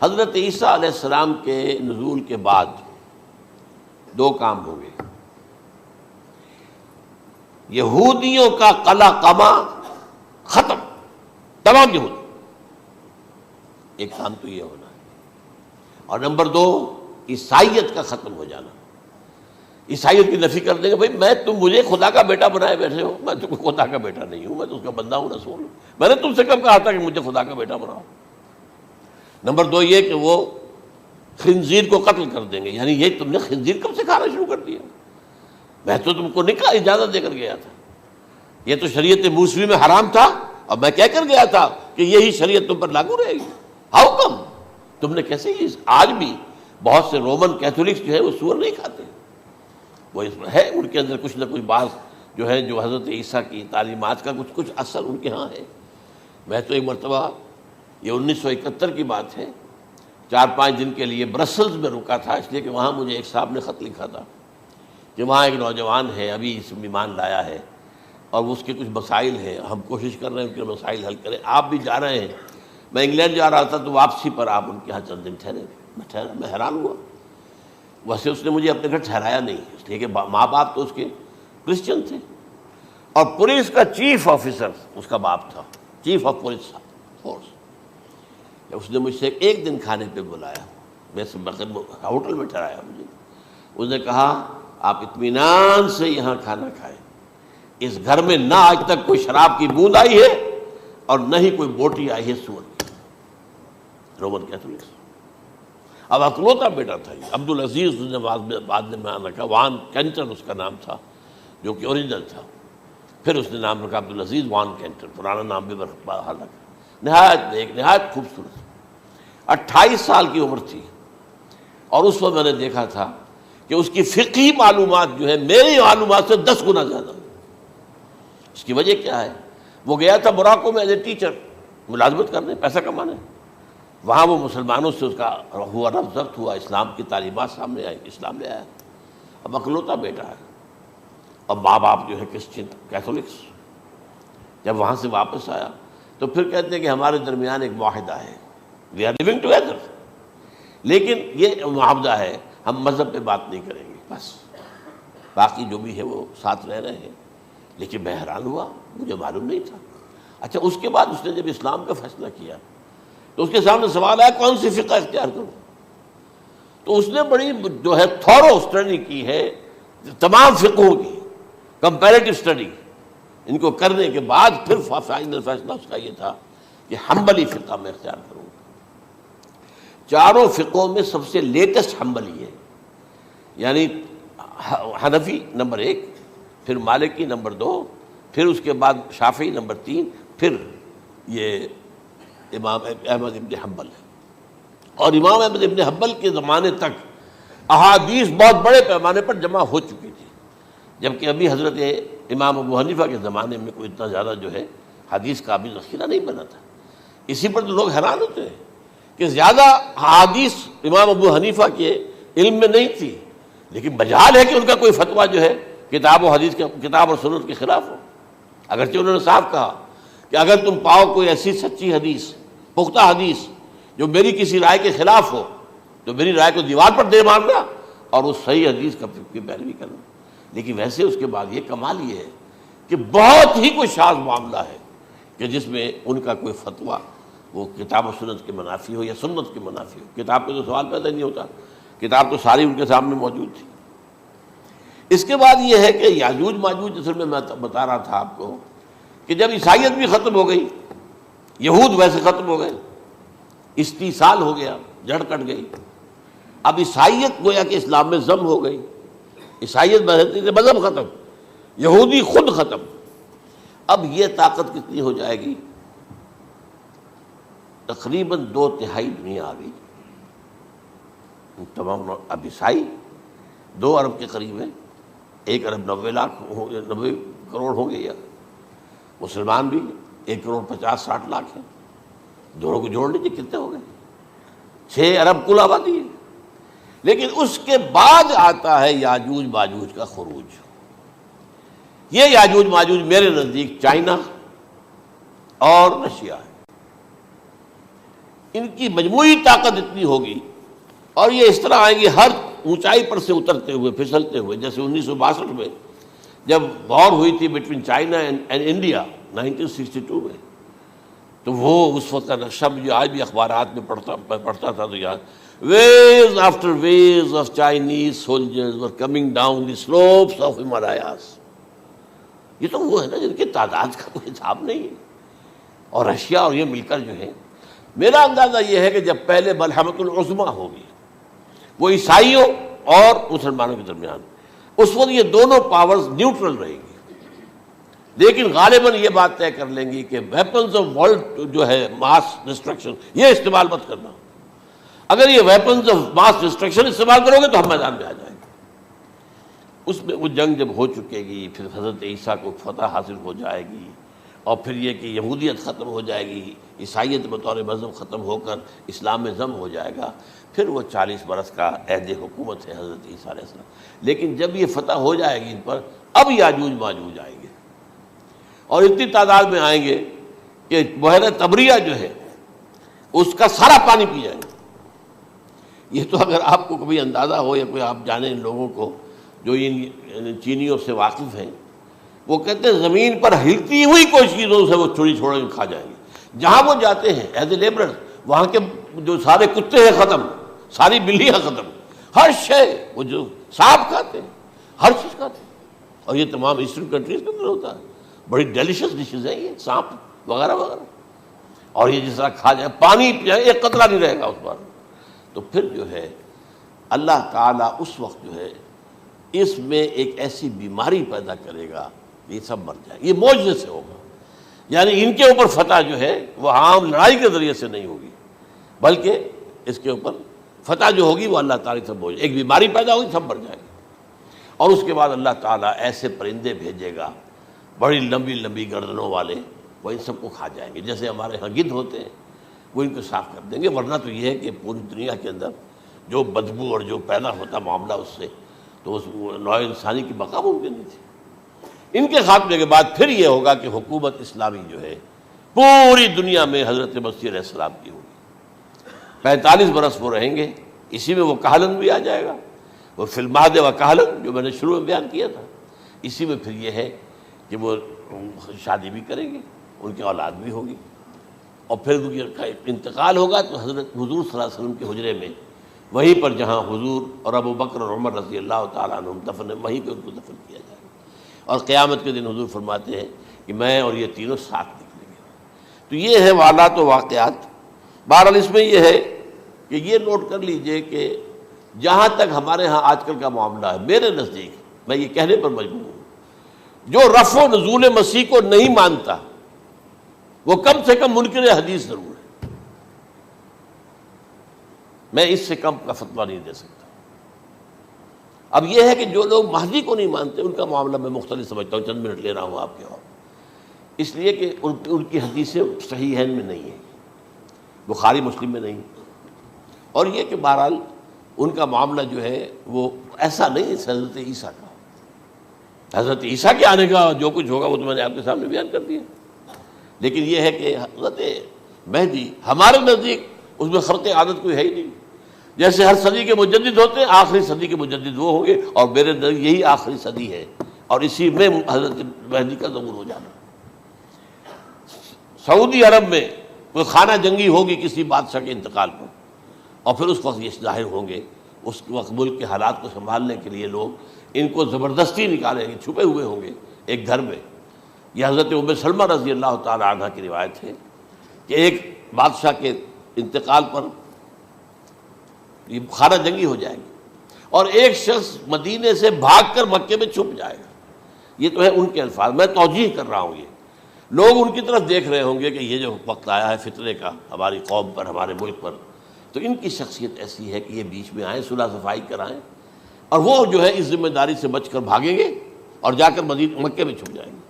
حضرت عیسیٰ علیہ السلام کے نزول کے بعد دو کام ہوں گے. یہودیوں کا قلع قمع ختم، تمام یہودی، ایک کام تو یہ ہونا ہے. اور نمبر دو، عیسائیت کا ختم ہو جانا. عیسائیت کی نفی کر دیں گے. بھائی تم مجھے خدا کا بیٹا بنائے بیٹھے ہو، میں تم کو خدا کا بیٹا نہیں ہوں، میں تو اس کا بندہ ہوں، رسول ہوں. میں نے تم سے کب کہا تھا کہ مجھے خدا کا بیٹا بناؤ. نمبر دو یہ کہ وہ خنزیر کو قتل کر دیں گے. یعنی یہ تم نے خنزیر کب سے کھانا شروع کر دیا؟ میں تو تم کو نکاح اجازت دے کر گیا تھا. یہ تو شریعت موسوی میں حرام تھا اور میں کہہ کر گیا تھا کہ یہی شریعت تم پر لاگو رہے گی. How come? تم نے کیسے یہ؟ آج بھی بہت سے رومن کیتھولکس جو ہے وہ سور نہیں کھاتے. وہ اس میں ہے ان کے اندر کچھ نہ کچھ بات جو ہے جو حضرت عیسیٰ کی تعلیمات کا کچھ اثر ان کے ہاں ہے. میں تو ایک مرتبہ، یہ 1971 کی بات ہے، 4-5 دن کے لیے برسلز میں رکا تھا، اس لیے کہ وہاں مجھے ایک صاحب نے خط لکھا تھا کہ وہاں ایک نوجوان ہے، ابھی اس میں ایمان لایا ہے اور اس کے کچھ مسائل ہیں، ہم کوشش کر رہے ہیں ان کے مسائل حل کریں. آپ بھی جا رہے ہیں. میں انگلینڈ جا رہا تھا تو واپسی پر آپ ان کے یہاں چند دن ٹھہرے. میں حیران ہوا. ویسے اس نے مجھے اپنے گھر ٹھہرایا نہیں، اس لیے کہ ماں باپ تو اس کے کرسچن تھے اور پولیس کا چیف آفیسر اس کا باپ تھا، چیف آف پولیس فورس. اس نے مجھ سے ایک دن کھانے پہ بلایا، میں ہوٹل میں ٹھہرایا مجھے. اس نے کہا آپ اطمینان سے یہاں کھانا کھائیں، اس گھر میں نہ آج تک کوئی شراب کی بوند آئی ہے اور نہ ہی کوئی بوٹی آئی ہے سور کی. Roman Catholics. اب اکلوتا بیٹا تھا یہ عبدالعزیز، اس نے بعد میں نام رکھا وان کینٹر اس کا نام تھا جو کہ اوریجنل تھا. پھر اس نے نام رکھا عبدالعزیز وان کینٹر، پرانا نام بھی برقرار رکھا. نہایت نیک، نہایت خوبصورت. 28 سال کی عمر تھی اور اس وقت میں نے دیکھا تھا کہ اس کی فقہی معلومات جو ہے میری معلومات سے 10 گنا زیادہ. اس کی وجہ کیا ہے؟ وہ گیا تھا موراکو میں ایز اے ٹیچر ملازمت کرنے، پیسہ کمانے. وہاں وہ مسلمانوں سے اس کا ہوا رفع ضبط ہوا، اسلام کی تعلیمات سامنے آئی، اسلام لے آیا. اب اکلوتا بیٹا ہے اور ماں باپ جو ہے کرسچن کیتھولکس. جب وہاں سے واپس آیا تو پھر کہتے ہیں کہ ہمارے درمیان ایک معاہدہ ہے، وی آر لیونگ ٹوگیدر، لیکن یہ معاہدہ ہے ہم مذہب پہ بات نہیں کریں گے، بس باقی جو بھی ہے وہ ساتھ رہ رہے ہیں. لیکن میں حیران ہوا، مجھے معلوم نہیں تھا. اچھا اس کے بعد اس نے جب اسلام کا فیصلہ کیا تو اس کے سامنے سوال آیا کون سی فقہ اختیار کروں. تو اس نے بڑی جو ہے تھورو اسٹڈی کی ہے تمام فقہوں کی، کمپیریٹو اسٹڈی. ان کو کرنے کے بعد پھر فائنل فیصلہ اس کا یہ تھا کہ حنبلی فقہ میں اختیار کروں. چاروں فقہوں میں سب سے لیٹسٹ حنبلی ہے، یعنی حنفی نمبر 1، پھر مالکی نمبر 2، پھر اس کے بعد شافعی نمبر 3، پھر یہ امام احمد ابن حنبل ہے. اور امام احمد ابن حنبل کے زمانے تک احادیث بہت بڑے پیمانے پر جمع ہو چکی تھی، جبکہ ابھی حضرت امام ابو حنیفہ کے زمانے میں کوئی اتنا زیادہ جو ہے حدیث کا بھی ذخیرہ نہیں بنا تھا. اسی پر تو لوگ حیران ہوتے ہیں کہ زیادہ حدیث امام ابو حنیفہ کے علم میں نہیں تھی، لیکن مجال ہے کہ ان کا کوئی فتویٰ جو ہے کتاب و حدیث کے، کتاب اور سنت کے خلاف ہو. اگرچہ انہوں نے صاف کہا کہ اگر تم پاؤ کوئی ایسی سچی حدیث، پختہ حدیث جو میری کسی رائے کے خلاف ہو تو میری رائے کو دیوار پر دے مارنا اور اس صحیح حدیث کی پیروی کرنا. لیکن ویسے اس کے بعد یہ کمال یہ ہے کہ بہت ہی کوئی شاذ معاملہ ہے کہ جس میں ان کا کوئی فتویٰ وہ کتاب و سنت کے منافی ہو یا سنت کے منافی ہو. کتاب پہ تو سوال پیدا نہیں ہوتا، کتاب تو ساری ان کے سامنے موجود تھی. اس کے بعد یہ ہے کہ یاجوج ماجوج، اصل میں بتا رہا تھا آپ کو کہ جب عیسائیت بھی ختم ہو گئی، یہود ویسے ختم ہو گئے، استیصال ہو گیا، جڑ کٹ گئی. اب عیسائیت گویا کہ اسلام میں ضم ہو گئی. عیسائیت مذہب ختم، یہودی خود ختم. اب یہ طاقت کتنی ہو جائے گی؟ تقریباً 2/3 دنیا آ گئی. تمام اب عیسائی 2 ارب کے قریب ہیں، 1 ارب 90 کروڑ ہوں گے، یا مسلمان بھی 1,50,60 لاکھ ہیں. دونوں کو جوڑ لیجیے کتنے ہو گئے؟ 6 ارب کل آبادی ہے. لیکن اس کے بعد آتا ہے یاجوج ماجوج کا خروج. یہ یاجوج ماجوج میرے نزدیک چائنا اور رشیا ہے. ان کی مجموعی طاقت اتنی ہوگی اور یہ اس طرح آئیں گے ہر اونچائی پر سے اترتے ہوئے پھسلتے ہوئے. جیسے 1962 میں جب وار ہوئی تھی بٹوین چائنا اینڈ انڈیا 1962 میں, تو وہ اس وقت کا نقشہ مجھے آج بھی اخبارات میں پڑھتا تھا تو یاد, waves after waves of Chinese soldiers were coming down the slopes of Himalayas. یہ تو وہ ہے نا جن کی تعداد کا کوئی حساب نہیں ہے. اور رشیا اور یہ مل کر جو ہے, میرا اندازہ یہ ہے کہ جب پہلے ملحمۃ العظمیٰ ہوگی وہ عیسائیوں اور مسلمانوں کے درمیان, اس وقت یہ دونوں پاورز نیوٹرل رہے گی, لیکن غالباً یہ بات طے کر لیں گی کہ ویپنز آف ورلڈ جو ہے ماس ڈسٹرکشن یہ استعمال مت کرنا. اگر یہ ویپنز آف ماس ڈسٹرکشن استعمال کرو گے تو ہم میدان میں آ جائیں گے. اس میں وہ جنگ جب ہو چکے گی, پھر حضرت عیسیٰ کو فتح حاصل ہو جائے گی, اور پھر یہ کہ یہودیت ختم ہو جائے گی, عیسائیت بطور مذہب ختم ہو کر اسلام میں ضم ہو جائے گا, پھر وہ 40 برس کا عہد حکومت ہے حضرت عیسیٰ علیہ السلام. لیکن جب یہ فتح ہو جائے گی ان پر, اب یاجوج ماجوج آئیں گے اور اتنی تعداد میں آئیں گے کہ بحیرہ طبریہ جو ہے اس کا سارا پانی پی جائیں گے. یہ تو اگر آپ کو کبھی اندازہ ہو یا کوئی آپ جانیں ان لوگوں کو جو ان چینیوں سے واقف ہیں, وہ کہتے ہیں زمین پر ہلتی ہوئی کوئی چیزوں سے وہ چھوڑی چھوڑ کے کھا جائیں گے. جہاں وہ جاتے ہیں ایز اے لیبرر, وہاں کے جو سارے کتے ہیں ختم, ساری بلیاں ختم, ہر شے, وہ جو سانپ کھاتے ہیں, ہر چیز کھاتے ہیں. اور یہ تمام ایسٹرن کنٹریز کے اندر ہوتا ہے, بڑی ڈیلیشس ڈشز ہیں یہ سانپ وغیرہ وغیرہ. اور یہ جس طرح کھا جائے, پانی پیا, ایک قطرہ نہیں رہے گا اس پر. تو پھر جو ہے اللہ تعالیٰ اس وقت جو ہے اس میں ایک ایسی بیماری پیدا کرے گا, یہ سب مر جائے. یہ معجزے سے ہوگا, یعنی ان کے اوپر فتح جو ہے وہ عام لڑائی کے ذریعے سے نہیں ہوگی, بلکہ اس کے اوپر فتح جو ہوگی وہ اللہ تعالیٰ سے بوجھ, ایک بیماری پیدا ہوگی, سب مر جائے گا. اور اس کے بعد اللہ تعالیٰ ایسے پرندے بھیجے گا بڑی لمبی لمبی گردنوں والے, وہ ان سب کو کھا جائیں گے. جیسے ہمارے ہاں گدھ ہوتے ہیں وہ ان کو صاف کر دیں گے. ورنہ تو یہ ہے کہ پوری دنیا کے اندر جو بدبو اور جو پیدا ہوتا معاملہ اس سے, تو اس نوع انسانی کی بقا ممکن نہیں تھی. ان کے خاتمے کے بعد پھر یہ ہوگا کہ حکومت اسلامی جو ہے پوری دنیا میں حضرت مسیح علیہ السلام کی ہوگی. 45 برس وہ رہیں گے, اسی میں وہ کہلن بھی آ جائے گا, وہ فی المہد و کہلن جو میں نے شروع میں بیان کیا تھا. اسی میں پھر یہ ہے کہ وہ شادی بھی کریں گے, ان کی اولاد بھی ہوگی, اور پھر ان کا انتقال ہوگا تو حضرت حضور صلی اللہ علیہ وسلم کے حجرے میں, وہیں پر جہاں حضور اور ابو بکر اور عمر رضی اللہ تعالیٰ عنہم دفن ہیں, وہیں پہ ان کو دفن کیا جائے گا. اور قیامت کے دن حضور فرماتے ہیں کہ میں اور یہ تینوں ساتھ نکلیں گے. تو یہ ہے حالات و واقعات. بہرحال اس میں یہ ہے کہ یہ نوٹ کر لیجئے کہ جہاں تک ہمارے ہاں آج کل کا معاملہ ہے, میرے نزدیک میں یہ کہنے پر مجبور ہوں, جو رفع و نزول مسیح کو نہیں مانتا وہ کم سے کم منکر حدیث ضرور ہے. میں اس سے کم کا فتویٰ نہیں دے سکتا. اب یہ ہے کہ جو لوگ مہدی کو نہیں مانتے ان کا معاملہ میں مختلف سمجھتا ہوں. چند منٹ لے رہا ہوں آپ کے, اور اس لیے کہ ان کی حدیثیں صحیحین میں نہیں ہیں, بخاری مسلم میں نہیں, اور یہ کہ بہرحال ان کا معاملہ جو ہے وہ ایسا نہیں ہے حضرت عیسیٰ کا. حضرت عیسیٰ کے آنے کا جو کچھ ہوگا وہ تو میں نے آپ کے سامنے بیان کر دیا. لیکن یہ ہے کہ حضرت مہدی ہمارے نزدیک اس میں خرق عادت کوئی ہے ہی نہیں. جیسے ہر صدی کے مجدد ہوتے ہیں, آخری صدی کے مجدد وہ ہوں گے, اور میرے نزدیک یہی آخری صدی ہے, اور اسی میں حضرت مہدی کا ظہور ہو جانا. سعودی عرب میں کوئی خانہ جنگی ہوگی کسی بادشاہ کے انتقال پر, اور پھر اس وقت یہ ظاہر ہوں گے. اس وقت ملک کے حالات کو سنبھالنے کے لیے لوگ ان کو زبردستی نکالیں گے, چھپے ہوئے ہوں گے ایک گھر میں. یہ حضرت ام سلمہ رضی اللہ تعالی عنہ کی روایت ہے کہ ایک بادشاہ کے انتقال پر یہ خانہ جنگی ہو جائے گی, اور ایک شخص مدینے سے بھاگ کر مکے میں چھپ جائے گا. یہ تو ہے ان کے الفاظ, میں توجیہ کر رہا ہوں. یہ لوگ ان کی طرف دیکھ رہے ہوں گے کہ یہ جو وقت آیا ہے فتنے کا ہماری قوم پر, ہمارے ملک پر, تو ان کی شخصیت ایسی ہے کہ یہ بیچ میں آئیں, صلح صفائی کرائیں, اور وہ جو ہے اس ذمہ داری سے بچ کر بھاگیں گے اور جا کر مکے میں چھپ جائیں گے.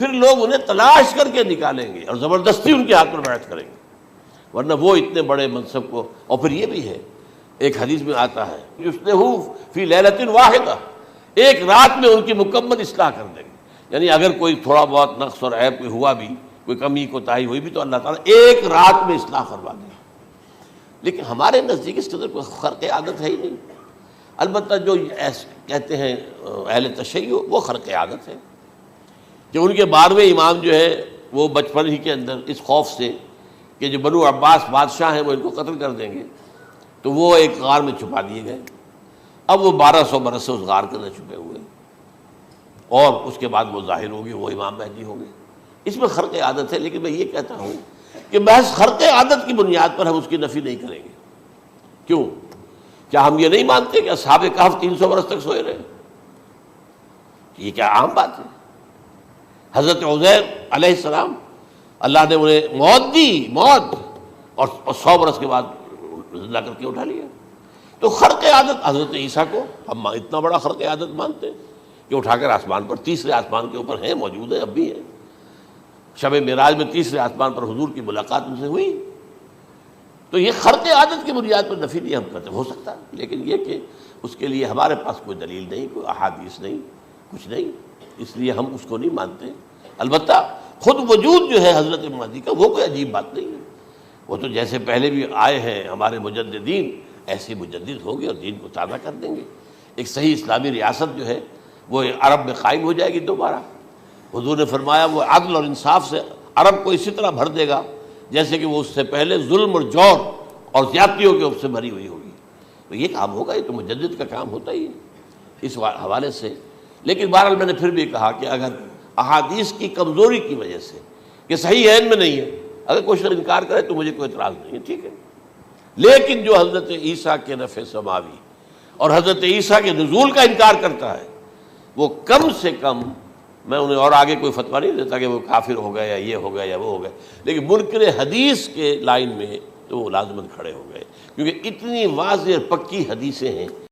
پھر لوگ انہیں تلاش کر کے نکالیں گے اور زبردستی ان کے ہاتھ پر بیعت کریں گے, ورنہ وہ اتنے بڑے منصب کو. اور پھر یہ بھی ہے, ایک حدیث میں آتا ہے یصلحو فی لیلۃ واحدہ, ایک رات میں ان کی مکمل اصلاح کر دیں گے. یعنی اگر کوئی تھوڑا بہت نقص اور عیب کوئی ہوا بھی, کوئی کمی کوتاہی ہوئی بھی, تو اللہ تعالیٰ ایک رات میں اصلاح فرما دیں گے. لیکن ہمارے نزدیک اس قدر کوئی خرق عادت ہے ہی نہیں. البتہ جو کہتے ہیں اہل تشیع وہ خرق عادت ہے کہ ان کے 12ویں امام جو ہے وہ بچپن ہی کے اندر اس خوف سے کہ جو بنو عباس بادشاہ ہیں وہ ان کو قتل کر دیں گے تو وہ ایک غار میں چھپا دیے گئے. اب وہ 1200 برس سے اس غار کے اندر چھپے ہوئے اور اس کے بعد وہ ظاہر ہوگی، وہ امام مہدی ہوں گے. اس میں خرق عادت ہے، لیکن میں یہ کہتا ہوں کہ محض خرق عادت کی بنیاد پر ہم اس کی نفی نہیں کریں گے. کیوں؟ کیا ہم یہ نہیں مانتے کہ اصحاب کہف 300 برس تک سوئے رہے؟ یہ کیا عام بات ہے؟ حضرت عزیر علیہ السلام اللہ نے انہیں موت دی، موت، اور 100 برس کے بعد زندہ کر کے اٹھا لیا. تو خرق عادت حضرت عیسیٰ کو ہم اتنا بڑا خرق عادت مانتے ہیں کہ اٹھا کر آسمان پر، تیسرے آسمان کے اوپر ہیں، موجود ہیں، اب بھی ہیں. شب معراج میں تیسرے آسمان پر حضور کی ملاقات ان سے ہوئی. تو یہ خرق عادت کی بنیاد پر نفی نہیں ہم کرتے، ہو سکتا ہے، لیکن یہ کہ اس کے لیے ہمارے پاس کوئی دلیل نہیں، کوئی احادیث نہیں، کچھ نہیں، اس لیے ہم اس کو نہیں مانتے. البتہ خود وجود جو ہے حضرت مہدی کا وہ کوئی عجیب بات نہیں ہے. وہ تو جیسے پہلے بھی آئے ہیں ہمارے مجددین، ایسے مجدد ہوں گے اور دین کو تازہ کر دیں گے. ایک صحیح اسلامی ریاست جو ہے وہ عرب میں قائم ہو جائے گی دوبارہ. حضور نے فرمایا وہ عدل اور انصاف سے عرب کو اسی طرح بھر دے گا جیسے کہ وہ اس سے پہلے ظلم اور جور اور زیادتیوں کے سے بھری ہوئی ہوگی. تو یہ کام ہوگا، یہ تو مجدد کا کام ہوتا ہی ہے اس حوالے سے. لیکن بہرحال میں نے پھر بھی کہا کہ اگر احادیث کی کمزوری کی وجہ سے کہ صحیح عین میں نہیں ہے، اگر کوئی شخص انکار کرے تو مجھے کوئی اعتراض نہیں ہے، ٹھیک ہے. لیکن جو حضرت عیسیٰ کے رفع سماوی اور حضرت عیسیٰ کے نزول کا انکار کرتا ہے وہ کم سے کم، میں انہیں اور آگے کوئی فتویٰ نہیں دیتا کہ وہ کافر ہو گئے یا یہ ہو گئے یا وہ ہو گئے، لیکن منکر حدیث کے لائن میں تو وہ لازماً کھڑے ہو گئے، کیونکہ اتنی واضح اور پکی حدیثیں ہیں